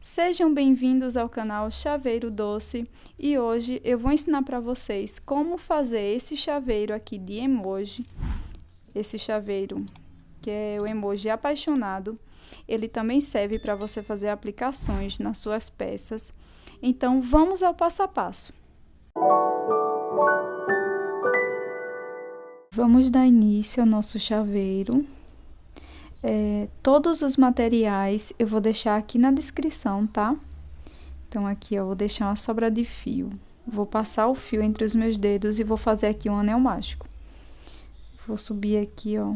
Sejam bem-vindos ao canal Chaveiro Doce e hoje eu vou ensinar para vocês como fazer esse chaveiro aqui de emoji. Esse chaveiro que é o emoji apaixonado. Ele também serve para você fazer aplicações nas suas peças. Então vamos ao passo a passo. Vamos dar início ao nosso chaveiro. Todos os materiais eu vou deixar aqui na descrição, tá? Então, aqui, ó, vou deixar uma sobra de fio. Vou passar o fio entre os meus dedos e vou fazer aqui um anel mágico. Vou subir aqui, ó,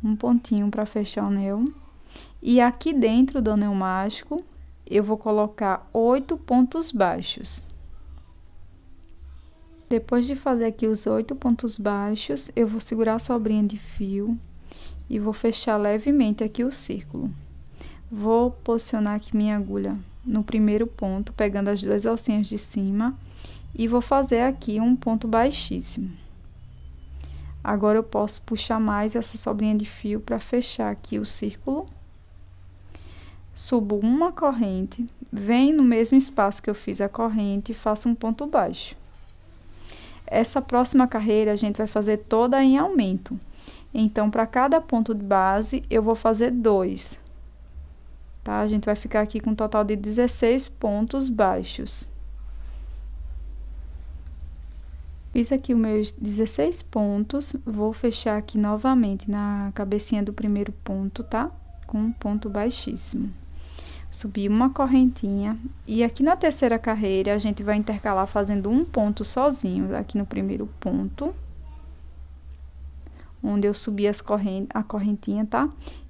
um pontinho para fechar o anel. E aqui dentro do anel mágico, eu vou colocar 8 pontos baixos. Depois de fazer aqui os 8 pontos baixos, eu vou segurar a sobrinha de fio e vou fechar levemente aqui o círculo. Vou posicionar aqui minha agulha no primeiro ponto, pegando as duas alcinhas de cima, e vou fazer aqui um ponto baixíssimo. Agora eu posso puxar mais essa sobrinha de fio para fechar aqui o círculo. Subo uma corrente, venho no mesmo espaço que eu fiz a corrente e faço um ponto baixo. Essa próxima carreira a gente vai fazer toda em aumento. Então, para cada ponto de base, eu vou fazer 2. Tá? A gente vai ficar aqui com um total de 16 pontos baixos. Fiz aqui os meus 16 pontos, vou fechar aqui novamente na cabecinha do primeiro ponto, tá? Com um ponto baixíssimo. Subi uma correntinha e aqui na terceira carreira a gente vai intercalar fazendo um ponto sozinho aqui no primeiro ponto, onde eu subi a correntinha, tá?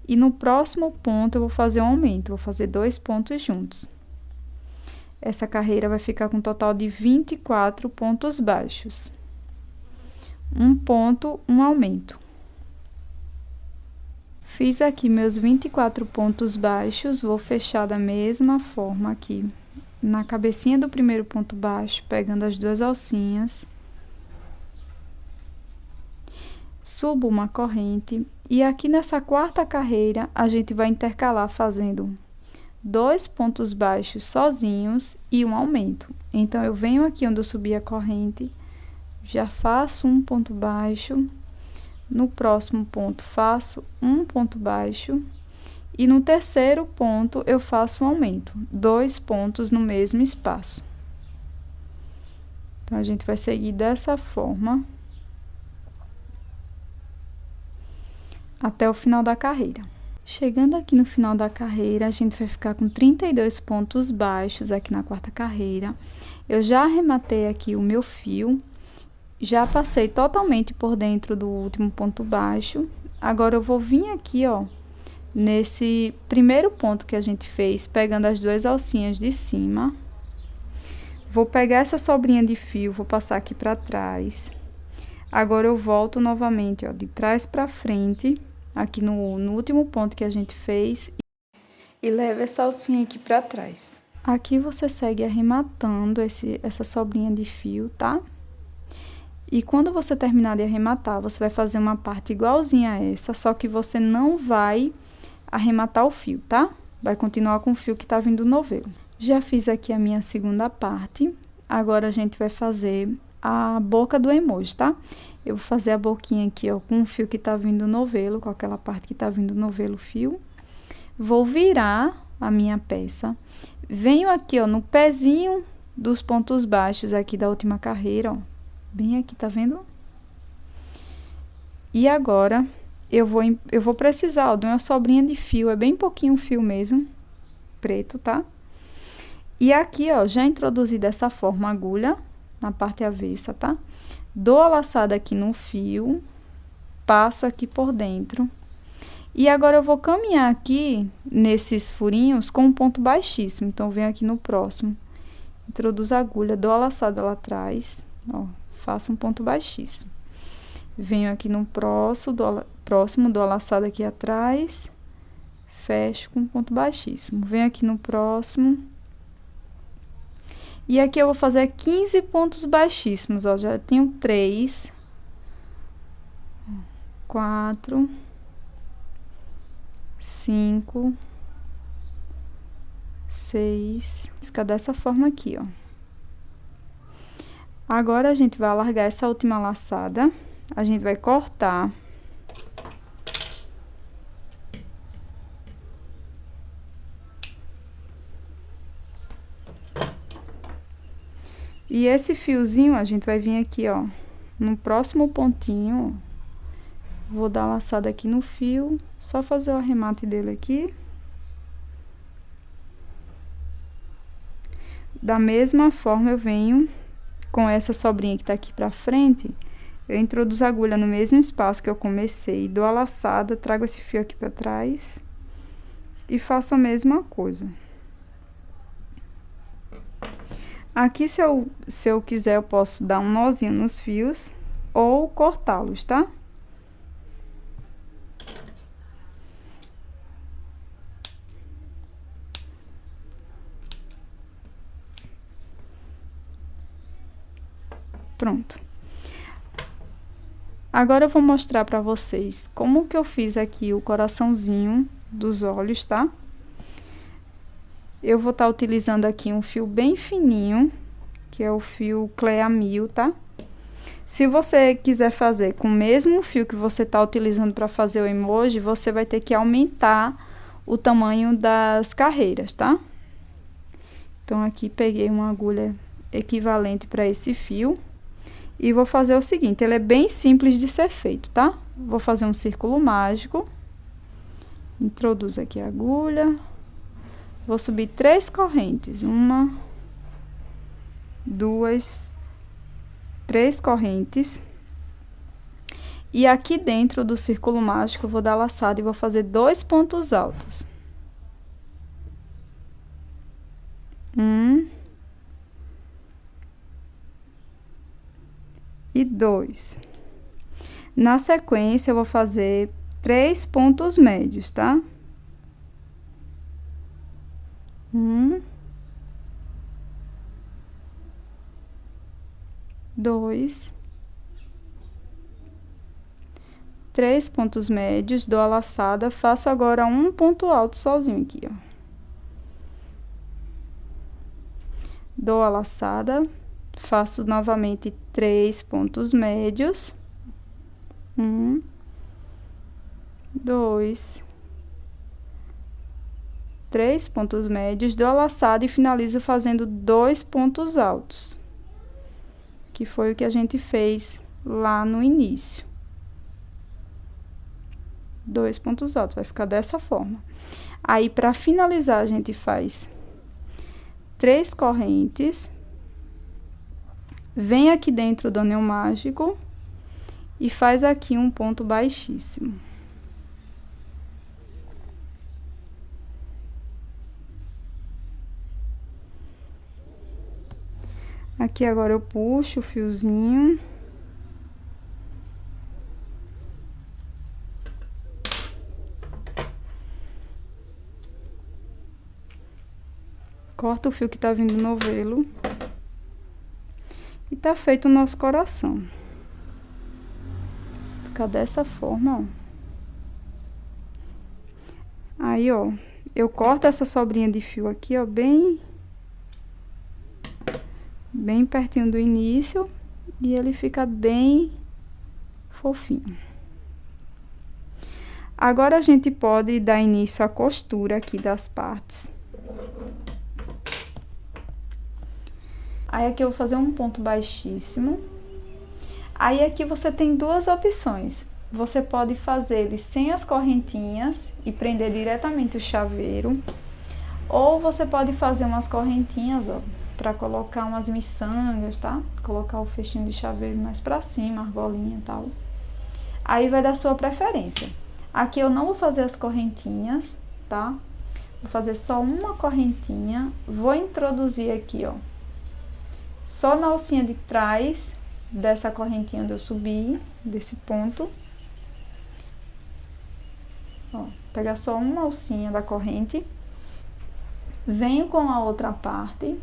E no próximo ponto eu vou fazer um aumento, vou fazer 2 pontos juntos. Essa carreira vai ficar com um total de 24 pontos baixos. Um ponto, um aumento. Fiz aqui meus 24 pontos baixos, vou fechar da mesma forma aqui na cabecinha do primeiro ponto baixo, pegando as duas alcinhas. Subo uma corrente e aqui nessa quarta carreira a gente vai intercalar fazendo 2 pontos baixos sozinhos e um aumento. Então, eu venho aqui onde eu subi a corrente, já faço um ponto baixo. No próximo ponto, faço um ponto baixo. E no terceiro ponto, eu faço um aumento. 2 pontos no mesmo espaço. Então, a gente vai seguir dessa forma até o final da carreira. Chegando aqui no final da carreira, a gente vai ficar com 32 pontos baixos aqui na quarta carreira. Eu já arrematei aqui o meu fio. Já passei totalmente por dentro do último ponto baixo. Agora, eu vou vir aqui, ó, nesse primeiro ponto que a gente fez, pegando as duas alcinhas de cima. Vou pegar essa sobrinha de fio, vou passar aqui pra trás. Agora, eu volto novamente, ó, de trás pra frente, aqui no último ponto que a gente fez, e levo essa alcinha aqui pra trás. Aqui, você segue arrematando essa sobrinha de fio, tá? E quando você terminar de arrematar, você vai fazer uma parte igualzinha a essa, só que você não vai arrematar o fio, tá? Vai continuar com o fio que tá vindo do novelo. Já fiz aqui a minha segunda parte. Agora, a gente vai fazer a boca do emoji, tá? Eu vou fazer a boquinha aqui, ó, com o fio que tá vindo do novelo, com aquela parte que tá vindo do novelo fio. Vou virar a minha peça. Venho aqui, ó, no pezinho dos pontos baixos aqui da última carreira, ó. Bem aqui, tá vendo? E agora, eu vou precisar, ó, de uma sobrinha de fio, é bem pouquinho fio mesmo, preto, tá? E aqui, ó, já introduzi dessa forma a agulha na parte avessa, tá? Dou a laçada aqui no fio, passo aqui por dentro. E agora, eu vou caminhar aqui nesses furinhos com um ponto baixíssimo. Então, venho aqui no próximo, introduzo a agulha, dou a laçada lá atrás, ó. Faço um ponto baixíssimo. Venho aqui no próximo, dou a laçada aqui atrás, fecho com um ponto baixíssimo. Venho aqui no próximo. E aqui eu vou fazer 15 pontos baixíssimos, ó. Já tenho 3, 4, 5, 6, fica dessa forma aqui, ó. Agora, a gente vai alargar essa última laçada, a gente vai cortar. E esse fiozinho, a gente vai vir aqui, ó, no próximo pontinho, ó. Vou dar laçada aqui no fio, só fazer o arremate dele aqui. Da mesma forma, eu venho com essa sobrinha que tá aqui pra frente, eu introduzo a agulha no mesmo espaço que eu comecei, dou a laçada, trago esse fio aqui pra trás e faço a mesma coisa. Aqui, se eu quiser, eu posso dar um nozinho nos fios ou cortá-los, tá? Pronto. Agora eu vou mostrar pra vocês como que eu fiz aqui o coraçãozinho dos olhos, tá? Eu vou estar utilizando aqui um fio bem fininho, que é o fio Clea 1000, tá? Se você quiser fazer com o mesmo fio que você tá utilizando para fazer o emoji, você vai ter que aumentar o tamanho das carreiras, tá? Então, aqui peguei uma agulha equivalente para esse fio. E vou fazer o seguinte, ele é bem simples de ser feito, tá? Vou fazer um círculo mágico. Introduzo aqui a agulha. Vou subir 3 correntes. 1, 2, 3 correntes. E aqui dentro do círculo mágico, eu vou dar laçada e vou fazer 2 pontos altos. 1 e 2. Na sequência, eu vou fazer 3 pontos médios, tá? 1, 2, 3 pontos médios, dou a laçada, faço agora um ponto alto sozinho aqui, ó. Dou a laçada, faço novamente 3 pontos médios. 1, 2, 3 pontos médios, dou a laçada e finalizo fazendo 2 pontos altos, que foi o que a gente fez lá no início. 2 pontos altos, vai ficar dessa forma. Aí, para finalizar, a gente faz 3 correntes, vem aqui dentro do anel mágico e faz aqui um ponto baixíssimo. Aqui agora eu puxo o fiozinho. Corta o fio que tá vindo no novelo. E tá feito o nosso coração. Fica dessa forma, ó. Aí, ó, eu corto essa sobrinha de fio aqui, ó, bem pertinho do início, e ele fica bem fofinho. Agora, a gente pode dar início à costura aqui das partes. Aí, aqui eu vou fazer um ponto baixíssimo. Aí, aqui você tem duas opções. Você pode fazer ele sem as correntinhas e prender diretamente o chaveiro. Ou você pode fazer umas correntinhas, ó, pra colocar umas miçangas, tá? Colocar o fechinho de chaveiro mais pra cima, argolinha e tal. Aí vai da sua preferência. Aqui eu não vou fazer as correntinhas, tá? Vou fazer só uma correntinha. Vou introduzir aqui, ó, só na alcinha de trás dessa correntinha onde eu subi, desse ponto. Ó, pegar só uma alcinha da corrente. Venho com a outra parte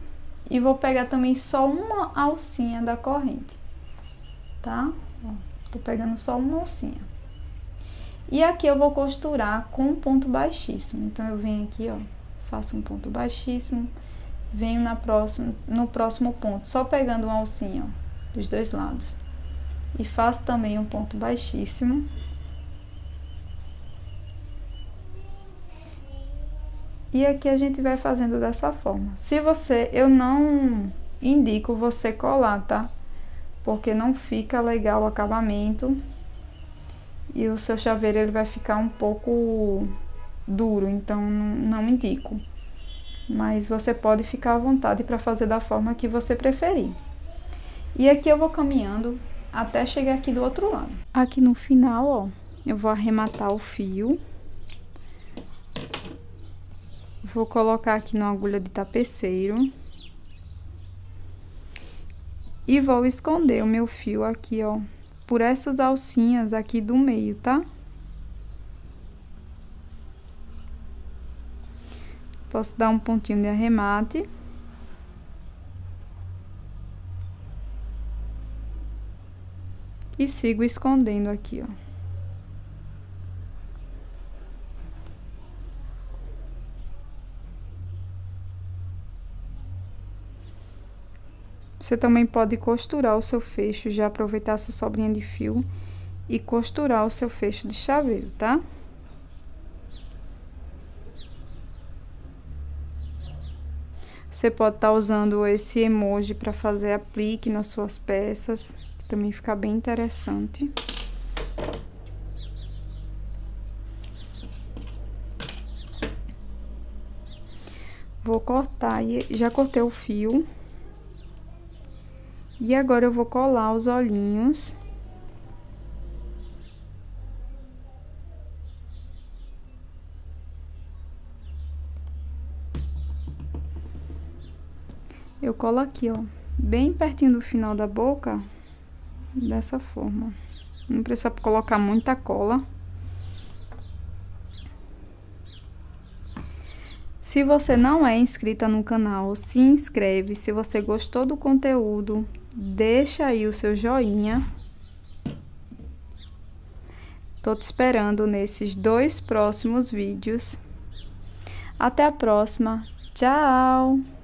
e vou pegar também só uma alcinha da corrente, tá? Ó, tô pegando só uma alcinha. E aqui eu vou costurar com um ponto baixíssimo. Então, eu venho aqui, ó, faço um ponto baixíssimo, venho no próximo ponto, só pegando uma alcinha, ó, dos dois lados. E faço também um ponto baixíssimo. E aqui a gente vai fazendo dessa forma. Eu não indico você colar, tá? Porque não fica legal o acabamento. E o seu chaveiro ele vai ficar um pouco duro, então não indico. Mas você pode ficar à vontade para fazer da forma que você preferir. E aqui eu vou caminhando até chegar aqui do outro lado. Aqui no final, ó, eu vou arrematar o fio. Vou colocar aqui na agulha de tapeceiro. E vou esconder o meu fio aqui, ó, por essas alcinhas aqui do meio, tá? Posso dar um pontinho de arremate. E sigo escondendo aqui, ó. Você também pode costurar o seu fecho, já aproveitar essa sobrinha de fio e costurar o seu fecho de chaveiro, tá? Você pode estar usando esse emoji para fazer aplique nas suas peças, que também fica bem interessante. Vou cortar, e já cortei o fio. E agora eu vou colar os olhinhos. Eu colo aqui, ó, bem pertinho do final da boca, dessa forma. Não precisa colocar muita cola. Se você não é inscrita no canal, se inscreve. Se você gostou do conteúdo, deixa aí o seu joinha. Tô te esperando nesses 2 próximos vídeos. Até a próxima. Tchau!